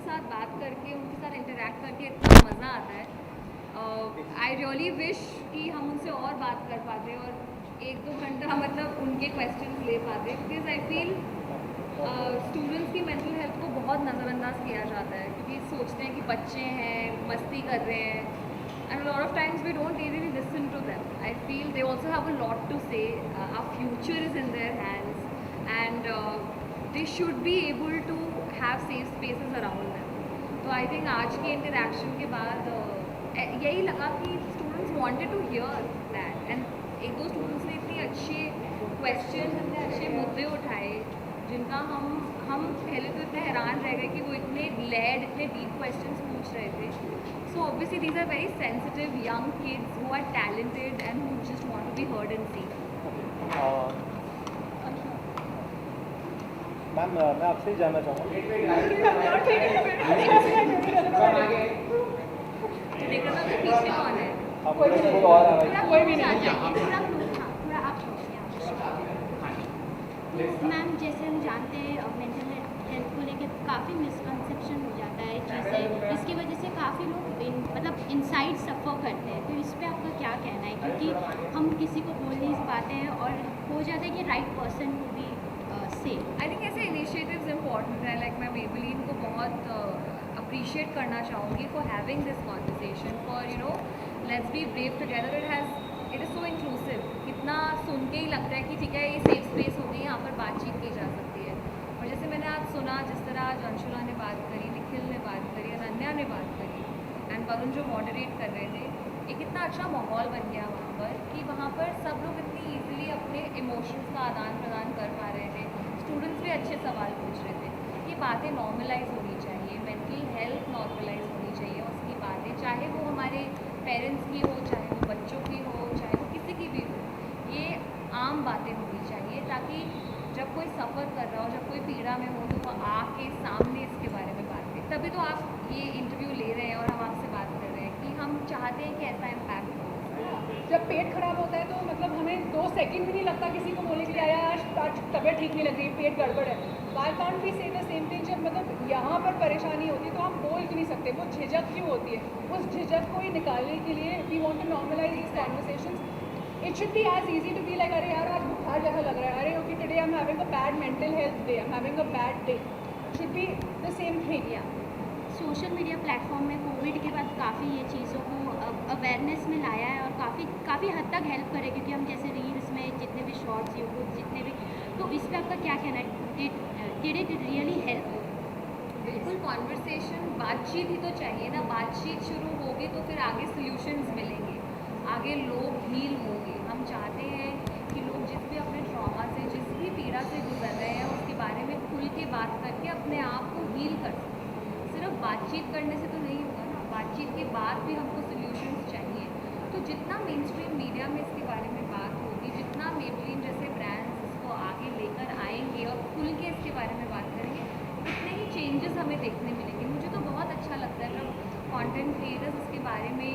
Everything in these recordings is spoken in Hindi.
साथ बात करके, उनके साथ इंटरेक्ट करके इतना मज़ा आता है। आई रियली विश कि हम उनसे और बात कर पाते और 1-2 घंटा मतलब उनके क्वेश्चंस ले पाते, बिकॉज आई फील स्टूडेंट्स की मेंटल हेल्थ को बहुत नज़रअंदाज किया जाता है, क्योंकि सोचते हैं कि बच्चे हैं, मस्ती कर रहे हैं, and a lot of times we don't really listen to them. I feel they also have a lot to say. Our future is in their hands, and they should be able to have safe spaces around them. तो I think आज के interaction के बाद यही लगा कि students wanted to hear that, and एक दो students ने इतनी अच्छे questions, इतने अच्छे मुद्दे उठाए जिनका हम पहले तो इतने हैरान रह गए कि वो इतने लेड, इतने डीप क्वेश्चंस पूछ रहे थे. So obviously these are very sensitive young kids who are talented and who just want to be heard and seen. Ma'am मैं आपसे ही जानना चाहूँगा देखना तो पीछे कौन है? आप कोई और आ रहा है कोई भी नहीं। थोड़ा आप मैम, जैसे हम जानते हैं मेंटल हेल्थ को लेकर काफ़ी मिसकंसेप्शन हो जाता है चीज़ें, इसकी वजह से काफ़ी लोग मतलब इनसाइड सफ़र करते हैं, तो इस पर आपका क्या कहना है? क्योंकि हम किसी को बोल नहीं पाते हैं और हो जाता है कि राइट पर्सन को भी से आई थिंक ऐसे इनिशिएटिव्स इंपॉर्टेंट है. लाइक मैं मेबेलिन को बहुत अप्रिशिएट करना चाहूँगी for having this conversation, for you know let's be brave together. It is so inclusive. कितना सुन के ही लगता है कि ठीक है, ये सेफ स्पेस होगी, यहाँ पर बातचीत की जा सकती है. और जैसे मैंने आज सुना, जिस तरह आज अंशुला ने बात करी, निखिल ने बात करी, अनन्या ने बात करी, एंड वरुण जो मॉडरेट कर रहे थे, एक इतना अच्छा माहौल बन गया वहाँ पर कि वहाँ पर सब लोग इतनी ईजिली अपने इमोशंस का आदान प्रदान कर पा रहे थे. स्टूडेंट्स भी अच्छे सवाल पूछ रहे थे. ये बातें नॉर्मलाइज होनी चाहिए, मेंटल हेल्थ नॉर्मलाइज होनी चाहिए. उसकी बातें चाहे वो हमारे पेरेंट्स की हो, चाहे वो बच्चों की हो, चाहे वो किसी की भी हो, ये आम बातें होनी चाहिए, ताकि जब कोई सफ़र कर रहा हो, जब कोई पीड़ा में हो, तो वो आके सामने इसके बारे में बात करें. तभी तो आप ये इंटरव्यू ले रहे हैं और हम आपसे बात कर रहे हैं कि हम चाहते हैं कि ऐसा इम्पैक्ट हो. जब पेट खराब होता है तो मतलब हमें 2 सेकंड भी नहीं लगता किसी को बोलने के लिए, आया आज तबीयत ठीक नहीं लग रही, पेट गड़बड़ है. वाई कांट बी से द सेम थिंग? जब मतलब यहाँ पर परेशानी होती है तो हम बोल क्यों नहीं सकते? वो झिझक क्यों होती है? उस झिझक को ही निकालने के लिए we want to normalize this conversations. It should be as easy to be like, अरे यार आज बुखार जैसा लग रहा है, अरे okay today I am having a bad mental health day, I am having a bad day. Should be the same thing. या सोशल मीडिया प्लेटफॉर्म में कोविड के बाद काफ़ी ये चीज़ों को अवेयरनेस में लाया है और काफ़ी हद तक हेल्प करे, क्योंकि हम जैसे रील्स में जितने भी शॉर्ट्स, यूट्यूब जितने भी, तो इस पर आपका क्या कहना है? Did it really help? बिल्कुल. कॉन्वर्सेशन, बातचीत ही तो चाहिए ना. बातचीत शुरू होगी तो फिर आगे सॉल्यूशंस मिलेंगे, आगे लोग हील होंगे. हम चाहते हैं कि लोग जिस भी अपने ट्रॉमा से, जिस भी पीड़ा से गुजर रहे हैं, उसके बारे में खुल के बात करके अपने आप को हील कर सकें. सिर्फ बातचीत करने से तो नहीं होगा ना. बातचीत के बाद भी हमको सॉल्यूशंस चाहिए. तो जितना मेन स्ट्रीम मीडिया में इसके बारे में बात होगी, जितना मेबेलिन जैसे ब्रांड्स इसको आगे लेकर आएंगे और खुल के इसके बारे में बात करेंगे, उतने ही चेंजेस हमें देखने मिलेंगे. मुझे तो बहुत अच्छा लगता है जब कंटेंट क्रिएटर्स इसके बारे में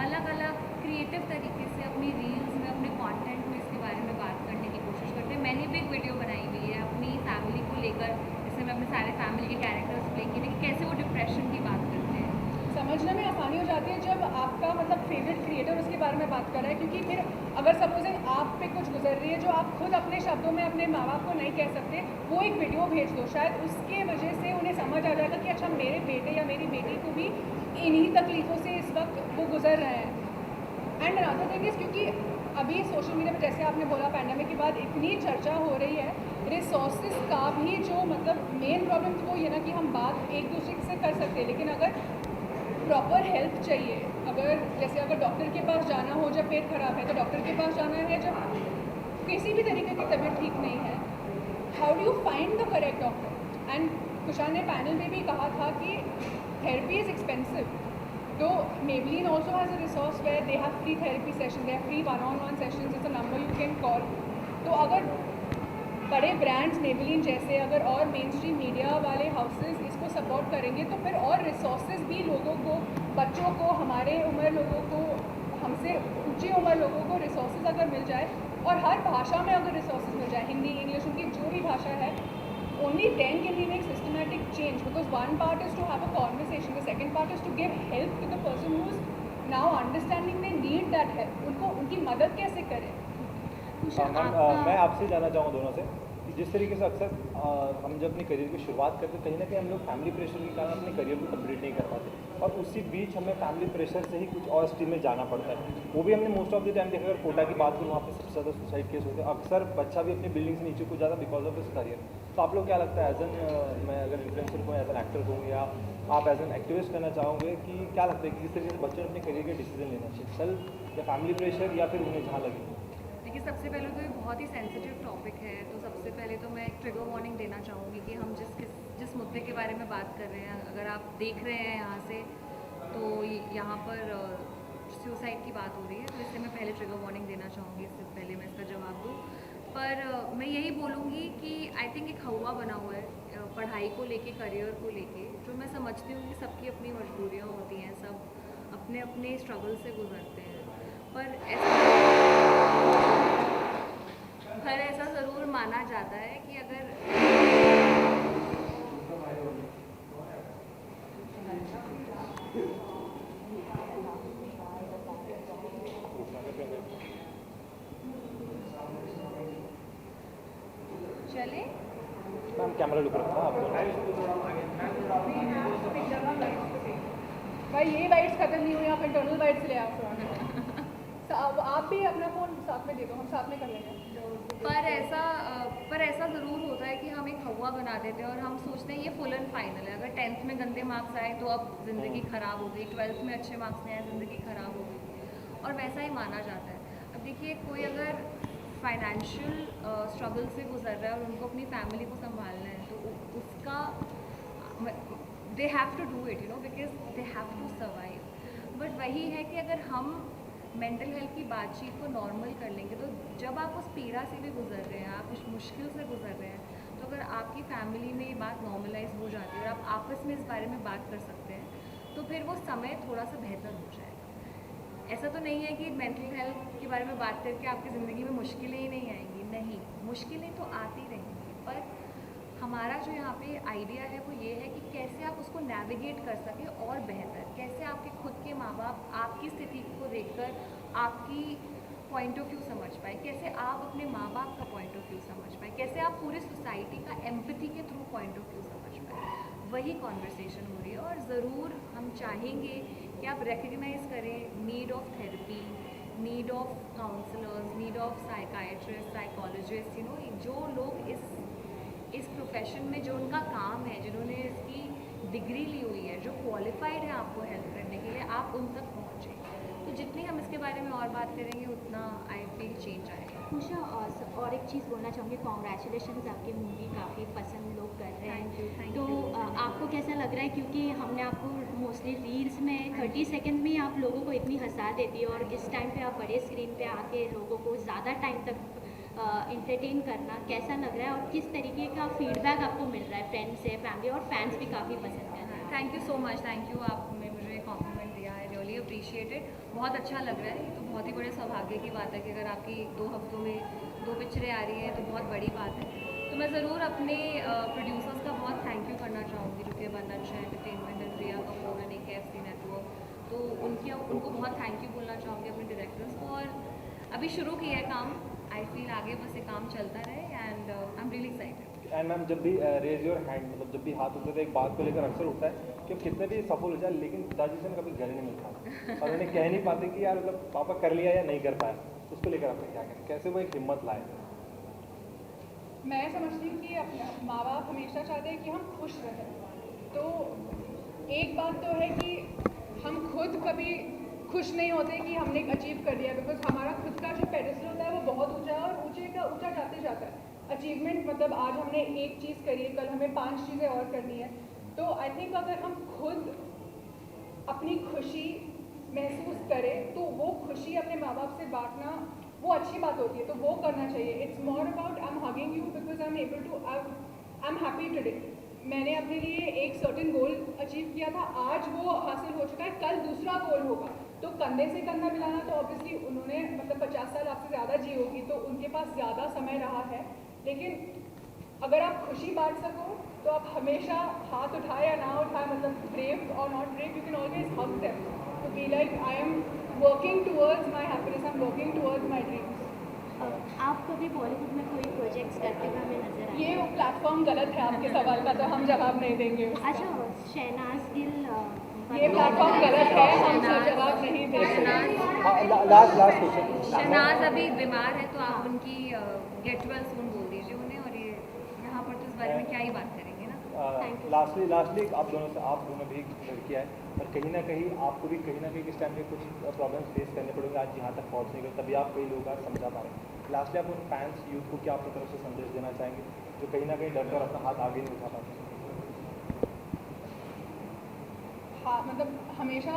अलग अलग क्रिएटिव तरीके से अपनी रील्स में, अपने कंटेंट में इसके बारे में बात करने की कोशिश करते हैं. मैंने भी एक वीडियो बनाई हुई है अपनी फैमिली को लेकर, जिसमें मैं अपने सारे फैमिली के कैरेक्टर्स प्ले किए कि कैसे वो डिप्रेशन की बात करते हैं. समझने में आसानी हो जाती है जब आपका मतलब फेवरेट क्रिएटर उसके बारे में बात कर रहा है, क्योंकि फिर अगर सपोजिंग आप पे कुछ गुजर रही है जो आप खुद अपने शब्दों में अपने माँ बाप को नहीं कह सकते, वो एक वीडियो भेज दो, शायद उसके वजह से उन्हें समझ आ जाएगा कि अच्छा मेरे बेटे या मेरी बेटी को भी इन्हीं तकलीफ़ों से इस वक्त वो गुजर रहे हैं. एंड अनदर थिंग इज़, क्योंकि अभी सोशल मीडिया पर जैसे आपने बोला पैंडेमिक के बाद इतनी चर्चा हो रही है रिसोर्सेज का भी, जो मतलब मेन प्रॉब्लम तो ये ना कि हम बात एक दूसरे से कर सकते हैं, लेकिन अगर प्रॉपर हेल्प चाहिए, अगर डॉक्टर के पास जाना हो जब पेट खराब है, तो डॉक्टर के पास जाना है. जब किसी भी तरीके की तबीयत ठीक नहीं है, how do you find the correct doctor? And Kushan ने पैनल में भी कहा था कि थेरेपी इज़ एक्सपेंसिव. तो Maybelline also has a resource where they have free therapy sessions, they have free one-on-one sessions. It's a number you can call. तो अगर बड़े ब्रांड्स मेबेलिन जैसे अगर और मेन स्ट्रीम मीडिया वाले हाउसेस इसको सपोर्ट करेंगे, तो फिर और रिसोर्सेज भी लोगों को, बच्चों को, हमारे उम्र लोगों को, हमसे ऊंची उम्र लोगों को रिसोर्सेज अगर मिल जाए, और हर भाषा में अगर रिसोर्सेज मिल जाए, हिंदी, इंग्लिश, उनकी जो भी भाषा है, only then can we make systematic change. change, because one part is to have a conversation, the second part is to give help to the person who is now understanding they need that help. उनको उनकी मदद कैसे करें? मैम मैं आपसे जानना चाहूँगा दोनों से कि जिस तरीके से अक्सर हम जब अपनी करियर की शुरुआत करते हैं, कहीं ना कहीं हम लोग फैमिली प्रेशर के कारण अपने करियर को कंप्लीट नहीं कर पाते, और उसी बीच हमें फैमिली प्रेशर से ही कुछ और स्ट्रीम में जाना पड़ता है। वो भी हमने मोस्ट ऑफ द टाइम देखा, अगर कोटा की बात करूँ, वहाँ पे सबसे ज़्यादा सुसाइड केस होते हैं। अक्सर बच्चा भी अपनी बिल्डिंग से नीचे कूद जाता बिकॉज ऑफ हिस करियर। तो आप लोग क्या लगता है, एज एन मैं अगर इन्फ्लुएंसर हूँ, एज एन एक्टर हूँ, या आप एज एन एक्टिविस्ट करना चाहोगे कि क्या लगता है कि किस तरीके से बच्चों ने अपने करियर के डिसीजन लेना चाहिए, सेल्फ या फैमिली प्रेशर, या फिर उन्हें जहाँ लगे? देखिए, सबसे पहले तो ये बहुत ही सेंसिटिव टॉपिक है, तो सबसे पहले तो मैं एक ट्रिगर वार्निंग देना चाहूँगी कि हम जिस मुद्दे के बारे में बात कर रहे हैं, अगर आप देख रहे हैं यहाँ से, तो यहाँ पर सुसाइड की बात हो रही है, तो इससे मैं पहले ट्रिगर वार्निंग देना चाहूँगी, इससे पहले मैं इसका जवाब दूँ। पर मैं यही बोलूँगी कि आई थिंक एक हवा बना हुआ है पढ़ाई को लेके, करियर को लेके, जो मैं समझती हूँ कि सबकी अपनी मजबूरियाँ होती हैं, सब अपने अपने स्ट्रगल से गुजरते हैं, पर ऐसा ज़रूर माना जाता है कि अगर चले मैम कैमरा लुक रखा आप दोनों। भाई ये वाइट्स खत्म नहीं हुई, आप इंटरनल वाइट्स ले आओ। आप भी अपना फ़ोन साथ में दे दो, हम साथ में कर लेंगे। पर ऐसा ज़रूर होता है कि हम एक हवा बना देते हैं और हम सोचते हैं ये फुल एंड फाइनल है। अगर 10th में गंदे मार्क्स आए तो अब ज़िंदगी ख़राब हो गई, 12th में अच्छे मार्क्स नहीं आए ज़िंदगी ख़राब हो गई, और वैसा ही माना जाता है। अब देखिए, कोई अगर फाइनेंशियल स्ट्रगल से गुजर रहा है और उनको अपनी फैमिली को संभालना है, तो उसका they have to do it, you know, because they have to survive. But वही है कि अगर हम मेंटल हेल्थ की बातचीत को नॉर्मल कर लेंगे, तो जब आप उस पीड़ा से भी गुजर रहे हैं, आप उस मुश्किल से गुजर रहे हैं, तो अगर आपकी फैमिली में ये बात नॉर्मलाइज हो जाती है और आप आपस में इस बारे में बात कर सकते हैं, तो फिर वो समय थोड़ा सा बेहतर हो जाएगा। ऐसा तो नहीं है कि मेंटल हेल्थ के बारे में बात करके आपकी ज़िंदगी में मुश्किलें ही नहीं आएंगी, नहीं, मुश्किलें तो आती रहेंगी, पर हमारा जो यहाँ पे आइडिया है वो ये है कि कैसे आप उसको नेविगेट कर सकें और बेहतर, कैसे आपके खुद के माँ बाप आपकी स्थिति को देखकर आपकी पॉइंट ऑफ व्यू समझ पाए, कैसे आप अपने माँ बाप का पॉइंट ऑफ व्यू समझ पाए, कैसे आप पूरी सोसाइटी का एम्पैथी के थ्रू पॉइंट ऑफ व्यू समझ पाए, वही कॉन्वर्सेशन हो रही है। और ज़रूर हम चाहेंगे कि आप रिकग्नाइज़ करें need of therapy, need of counsellors, need of psychiatrist, psychologist, you know, जो लोग इस प्रोफेशन में, जो उनका काम है, जिन्होंने इसकी डिग्री ली हुई है, जो क्वालिफाइड है आपको हेल्प करने के लिए, आप उन तक पहुँचें। तो जितनी हम इसके बारे में और बात करेंगे उतना आई फील चेंज आएगा। उषा, और एक चीज़ बोलना चाहूँगी, कॉन्ग्रेचुलेशंस, आपकी मूवी काफ़ी पसंद लोग कर रहे हैं। थैंक तो यू। आपको कैसा लग रहा है, क्योंकि हमने आपको मोस्टली रील्स में 30 सेकंड में आप लोगों को इतनी हंसा देती है, और इस टाइम पे आप बड़े स्क्रीन पे आके लोगों को ज़्यादा टाइम तक इंटरटेन करना कैसा लग रहा है, और किस तरीके का फीडबैक आपको मिल रहा है फ्रेंड्स से, फैमिली और फैंस भी काफ़ी पसंद कर रहे हैं? Thank you so much, thank you, आपने मुझे कॉम्प्लीमेंट दिया, आई रियली अप्रिशिएट इट। बहुत अच्छा लग रहा है, ये तो बहुत ही बड़े सौभाग्य की बात है कि अगर आपकी 2 हफ्तों में 2 पिक्चरें आ रही हैं तो बहुत बड़ी बात है। तो मैं ज़रूर अपने प्रोड्यूसर्स का बहुत थैंक यू करना चाहूँगी, जो कि Vandan entertainment and Riya Kapoor and KFC network, तो उनको बहुत थैंक यू बोलना चाहूँगी, अपने डायरेक्टर्स को। और अभी शुरू किया है काम, आई फील आगे बस ये काम चलता रहे, and I am really excited. And ma'am, जब भी रेज योर हैंड, मतलब जब भी हाथ उठते थे, एक बात को लेकर अक्सर होता है कि कितने भी सफल हो जाए, लेकिन पिताजी से कभी घर नहीं मिलता और उन्हें कह नहीं पाते कि यार मतलब पापा कर लिया या नहीं कर पाया, उसको लेकर आपने क्या करें, कैसे वो एक हिम्मत लाए? मैं समझती हूँ कि अपने माँ बाप हमेशा चाहते हैं कि हम खुश रहें। तो एक बात तो है कि हम खुद कभी खुश नहीं होते कि हमने अचीव कर लिया, बिकॉज हमारा खुद का जो पेडिस्टल होता है वो बहुत ऊंचा है और ऊंचे का ऊंचा जाते जाता है। अचीवमेंट मतलब आज हमने एक चीज़ करी है, कल हमें 5 चीज़ें और करनी है। तो आई थिंक अगर हम खुद अपनी खुशी महसूस करें तो वो खुशी अपने माँ बाप से बांटना वो अच्छी बात होती है, तो वो करना चाहिए। It's more about I am hugging you because I am able to, I am happy today. मैंने अपने लिए एक सर्टेन गोल अचीव किया था, आज वो हासिल हो चुका है, कल दूसरा गोल होगा। तो कंधे से कंधा मिलाना, तो ऑब्वियसली उन्होंने मतलब 50 साल आपसे ज़्यादा जी होगी, तो उनके पास ज़्यादा समय रहा है। लेकिन अगर आप खुशी बांट सको तो आप हमेशा हाथ उठाए या ना उठाए, मतलब ब्रेव और not brave, you can always hug them to be like I am working towards my happiness, I am working towards my dreams. आप कभी बॉलीवुड में कोई प्रोजेक्ट्स करते हुए हमें नजर आए? ये प्लेटफॉर्म गलत है आपके सवाल का, तो हम जवाब नहीं देंगे उसका। अच्छा, शहनाज गिल ये प्लेटफॉर्म गलत है, हम जवाब नहीं देंगे। Last question. शहनाज अभी बीमार है, तो आप उनकी गेट वेल सून बोल दीजिए उन्हें, और ये यहाँ पर तो इस बारे में क्या ही बात करेंगे ना। लास्टली आप दोनों भी लड़कियाँ हैं, और कहीं ना कहीं आपको भी कहीं ना कहीं किस टाइम पे कुछ प्रॉब्लम्स फेस करने पड़ेंगे आज यहाँ तक पहुँचने के, तभी आप कई लोगों का समझा पा रहे हैं। लास्टली आप उन फैंस यूथ को क्या अपनी तरफ से संदेश देना चाहेंगे जो कहीं ना कहीं डर कर अपना हाथ आगे नहीं उठा पाते? हाँ, मतलब हमेशा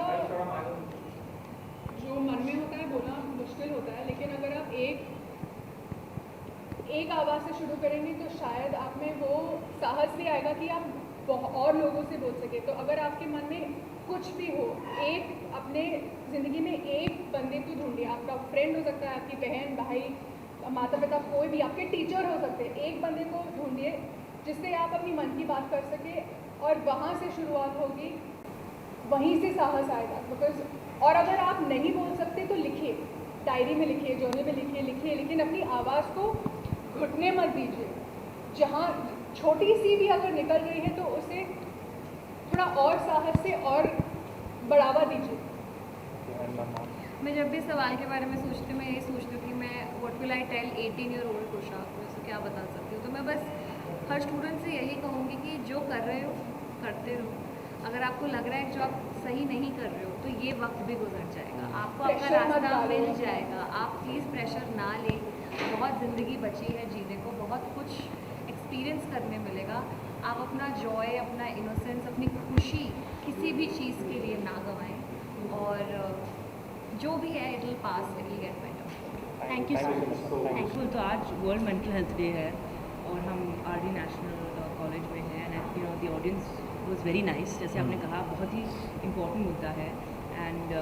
जो मन में होता है बोलना मुश्किल होता है, लेकिन अगर आप एक आवाज़ से शुरू करेंगे तो शायद आप में वो साहस भी आएगा कि आप और लोगों से बोल सके। तो अगर आपके मन में कुछ भी हो, एक अपने ज़िंदगी में एक बंदे को ढूंढिए, आपका फ्रेंड हो सकता है, आपकी बहन भाई माता पिता कोई भी, आपके टीचर हो सकते हैं, एक बंदे को ढूंढिए जिससे आप अपनी मन की बात कर सके, और वहाँ से शुरुआत होगी, वहीं से साहस आएगा। बिकॉज और अगर आप नहीं बोल सकते तो लिखिए, डायरी में लिखिए, जर्नल में लिखिए, लेकिन अपनी आवाज़ को घुटने मत दीजिए। जहाँ छोटी सी भी अगर निकल रही है तो उसे थोड़ा और साहस से और बढ़ावा दीजिए। मैं जब भी सवाल के बारे में सोचती हूँ, मैं ये सोचती हूँ कि मैं what will I tell 18-year-old Kosha को, इसको क्या बता सकती हूँ। तो मैं बस हर स्टूडेंट से यही कहूँगी कि जो कर रहे हो करते रहो। अगर आपको लग रहा है कि जो आप सही नहीं कर रहे हो तो ये वक्त भी गुजर जाएगा, आपको आपका Pressure मत रास्ता डालो। मिल जाएगा। आप प्लीज़ प्रेशर ना लें, बहुत ज़िंदगी बची है जीने को, बहुत कुछ एक्सपीरियंस करने मिलेगा। आप अपना जॉय, अपना इनोसेंस, अपनी खुशी किसी भी चीज़ के लिए ना गंवाएं, और जो भी है it will pass, it will get better. Thank you so much. Thankful. तो आज वर्ल्ड मेंटल हेल्थ डे है और हम आरडी नेशनल कॉलेज में हैं, and you know the audience was very nice. जैसे आपने कहा, बहुत ही इम्पोर्टेंट मुद्दा है, and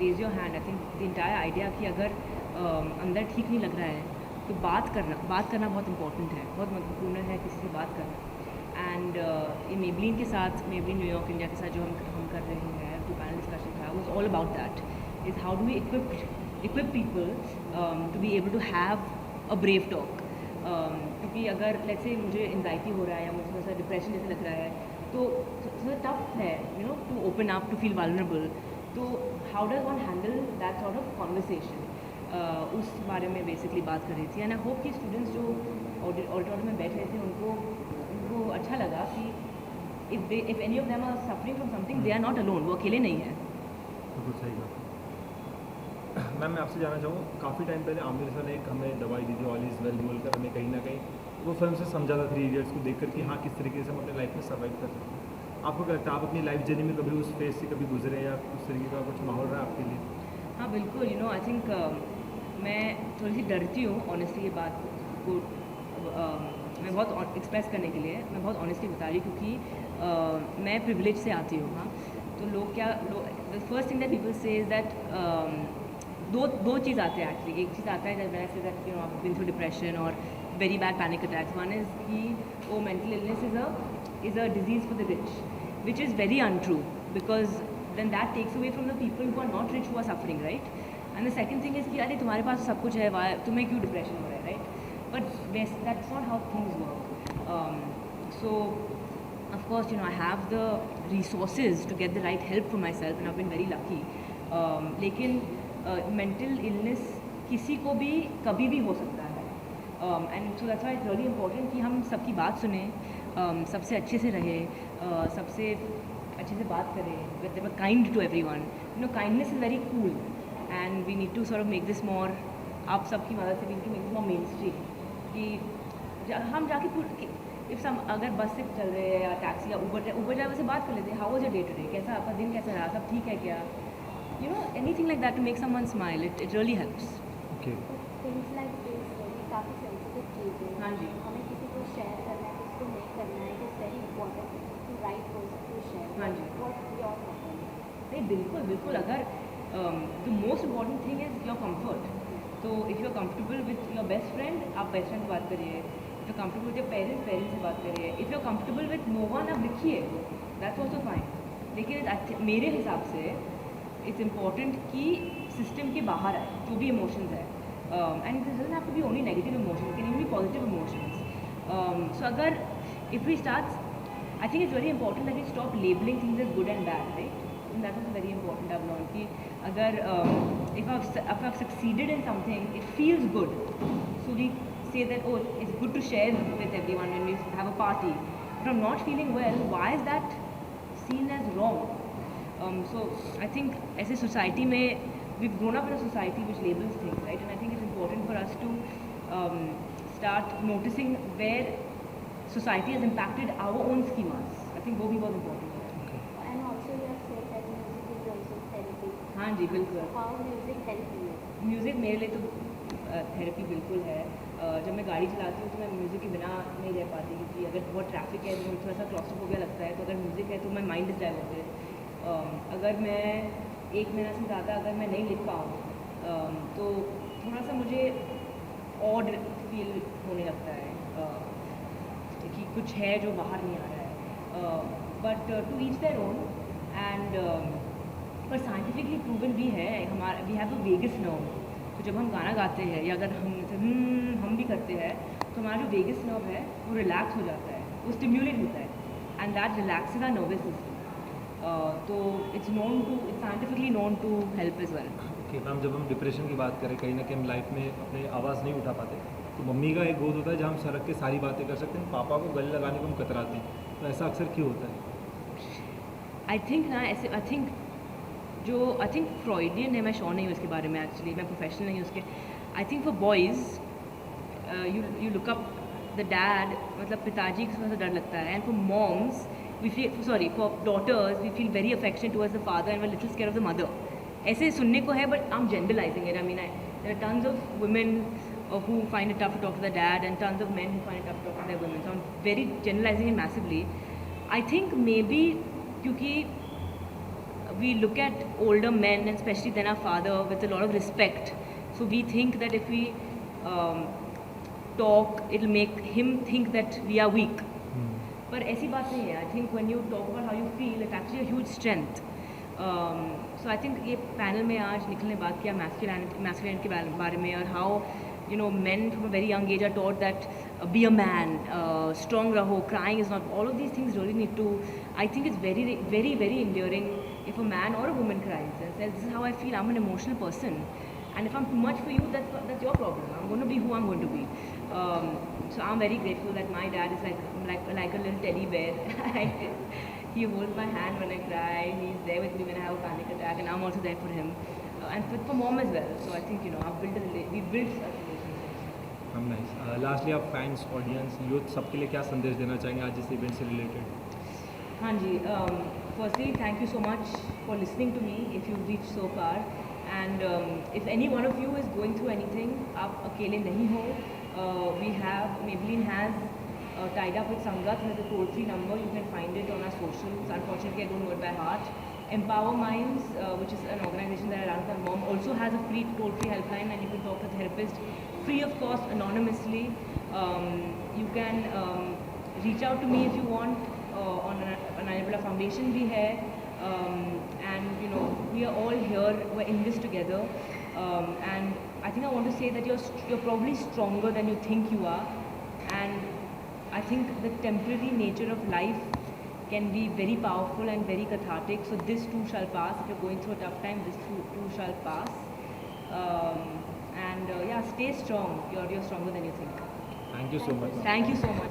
raise your hand. I think the entire idea कि अगर अंदर ठीक नहीं लग रहा है तो बात करना बहुत इम्पोर्टेंट है, बहुत महत्वपूर्ण है किसी से बात करना। एंड ये मेबलिन के साथ, मेबलिन न्यूयॉर्क इंडिया के साथ जो हम कर रहे हैं, जो पैनल डिस्कशन था, was all about that, is how do we equip people to be able to have a brave talk. क्योंकि अगर लेट्स से मुझे एंजाइटी हो रहा है या मुझे थोड़ा सा डिप्रेशन जैसे लग रहा है, तो थोड़ा टफ है you know to open up, to feel vulnerable. तो how does one handle that sort of conversation, उस बारे में बेसिकली बात कर रही थी। एंड आई होप कि स्टूडेंट्स जो ऑडिटोरियम में बैठ रहे थे उनको अच्छा लगा कि if any of them are suffering from something, they are not alone, वो अकेले नहीं है। बिल्कुल सही बात। मैम, मैं आपसे जानना चाहूँगा, काफ़ी टाइम पहले आमिर सर ने एक हमें दवाई दी थी, ऑल इज़ वेल बोलकर, हमें कहीं ना कहीं वो फिल्म से समझा था 3 इडियट्स को देखकर कि हाँ किस तरीके से हम अपने लाइफ में सर्वाइव कर सकते हैं। आपको क्या लगता है, आप अपनी लाइफ जर्नी में कभी उस फेज से कभी गुजरे या उस तरीके का कुछ माहौल रहा आपके लिए? हाँ बिल्कुल, यू नो आई थिंक मैं थोड़ी सी डरती हूँ ऑनेस्टली ये बात को मैं बहुत एक्सप्रेस करने के लिए मैं बहुत ऑनेस्टली बता रही हूँ, क्योंकि मैं प्रिविलेज से आती हूँ। हाँ, तो लोग the first thing that people से इज़ दैट दो चीज़ आते हैं एक्चुअली। एक चीज़ आता है जब मैंने say that you know I been through depression और very bad panic attacks. One is कि वो mental illness is a disease for the rich, which is very untrue, because then that takes away from the people who are not rich who are suffering, right? And the second thing is कि अरे तुम्हारे पास सब कुछ है, तुम्हें क्यों डिप्रेशन हो रहा है, right? But that's not how things work. So of course, you know, I have the resources to get the right help for myself, and I've been very lucky. लेकिन mental illness किसी को भी कभी भी हो सकता है, and so that's why it's really important कि हम सबकी बात सुने, सबसे अच्छे से रहे, सबसे अच्छे से बात करें, that they were kind to everyone. You know, kindness is very cool, and we need to sort of make this more. आप सबकी मदद से we need to make this more mainstream. कि हम जाके if some अगर बस से चल रहे हैं या टैक्सी या ऊबर ड्राइवर से बात कर लेते हैं, how was your day today, कैसा आपका दिन कैसा रहा, सब ठीक है क्या, you know, anything like that to make someone smile, it really helps. Okay. Things like this काफ़ी सेंसिटिव चीज़ है। हाँ जी। हमें किसी को शेयर करना है, किसी को नहीं करना है, it is very important to right person to share. हाँ जी। What your opinion? नहीं, बिल्कुल बिल्कुल। अगर the most important thing is your comfort. तो if you are comfortable with your best friend, आप बेस्ट फ्रेंड से बात करिए। If you comfortable with your parents, parents से बात करिए. If you are comfortable with no one, आप लिखिए, दैट्स ऑल्सो फाइन. लेकिन मेरे हिसाब से इट्स इम्पॉर्टेंट कि सिस्टम के बाहर आए जो भी इमोशंस है. And it doesn't have to be only negative emotions, can be positive emotions. So अगर if we start, I think it's very important that we stop labeling things as good and bad, right? And that is very important I've learned. कि अगर if I've succeeded in something, it feels good. So we say that, oh, it's good to share with everyone when we have a party. If I'm not feeling well, why is that seen as wrong? So I think as a society में, we've grown up in a society which labels things, right? And I think it's important for us to start noticing where society has impacted our own schemas. I think वो भी बहुत important है. And also you have said that music is also therapy. हाँ जी, बिल्कुल. How music help you? Music मेरे लिए तो थेरेपी बिल्कुल है. जब मैं गाड़ी चलाती हूँ तो मैं म्यूज़िक के बिना नहीं रह पाती, क्योंकि अगर बहुत ट्रैफिक है तो मुझे थोड़ा सा क्लॉस्ट्रोफोबिया लगता है. तो अगर म्यूज़िक है तो मैं माइंड डिस्टर्ब होते है. अगर मैं 1 महीना से ज़्यादा अगर मैं नहीं लिख पाऊँ तो थोड़ा सा मुझे ऑड फील होने लगता है कि कुछ है जो बाहर नहीं आ रहा है. But to each their own. And पर साइंटिफिकली प्रूवन भी है, हमारा we have a vagus nerve. तो जब हम गाना गाते हैं या अगर हम भी करते हैं तो हमारा जो वेगस नर्व है वो रिलैक्स हो जाता है, वो स्टिम्युलेट होता है, and that relaxes our nervous system. तो it's scientifically known to help as well. Okay ma'am, जब हम डिप्रेशन की बात करें, कहीं ना कहीं हम लाइफ में अपनी आवाज़ नहीं उठा पाते, तो मम्मी का एक गोद होता है जहाँ हम सड़क के सारी बातें कर सकते हैं, पापा को गले लगाने को हम कतराते हैं. तो ऐसा अक्सर क्यों होता है? आई थिंक ना ऐसे आई थिंक फ्रॉइडियन है, मैं श्योर नहीं हूँ इसके बारे में, एक्चुअली मैं प्रोफेशनल नहीं हूँ उसके. I think for boys you look up the dad, मतलब पिताजी को थोड़ा सा डर लगता है. And for moms for daughters we feel very affection towards the father and we little scare of the mother. ऐसे सुनने को है, but I am generalizing it. I mean there are tons of women who find it tough to talk to their dad and tons of men who find it tough to talk to their women. So I'm very generalizing it massively. I think maybe क्योंकि we look at older men and especially then our father with a lot of respect. So we think that if we talk, it'll make him think that we are weak. पर ऐसी बात नहीं है. I think when you talk about how you feel, it's actually a huge strength. So I think ये पैनल में आज निकलने बात किया masculinity के बारे में, और how men from a very young age are taught that be a man, strong raho, crying is not, all of these things really need to, I think it's very very very endearing if a man or a woman cries and says, this is how I feel, I'm an emotional person, and if I'm too much for you, that's your problem. I'm going to be who I'm going to be. So I'm very grateful that my dad is like a little teddy bear. He holds my hand when I cry, he's there with me when I have a panic attack, and I'm also there for him, and for mom as well. So I think we've built such relationships. हम नाइस. लास्टली आप फैंस, ऑडियंस, यूथ सबके लिए क्या संदेश देना चाहेंगे आज इस इवेंट से रिलेटेड? हाँ जी, firstly thank you so much for listening to me if you've reached so far, and if any one of you is going through anything, आप अकेले नहीं हो. We have, Maybelline has tied up with Sangat. There's a toll-free number, you can find it on our socials. Unfortunately I don't know it by heart. Empower Minds, which is an organization that I run with my mom, also has a free toll-free helpline, and you can talk to a therapist free of cost, anonymously. You can reach out to me if you want on an Anabula Foundation bhi hai, and we are all here, we're in this together, and I think I want to say that you're probably stronger than you think you are, and I think the temporary nature of life can be very powerful and very cathartic. So this too shall pass. If you're going through a tough time, this too shall pass. And yeah, stay strong. You're stronger than you think. Thank you so much. Thank you so much.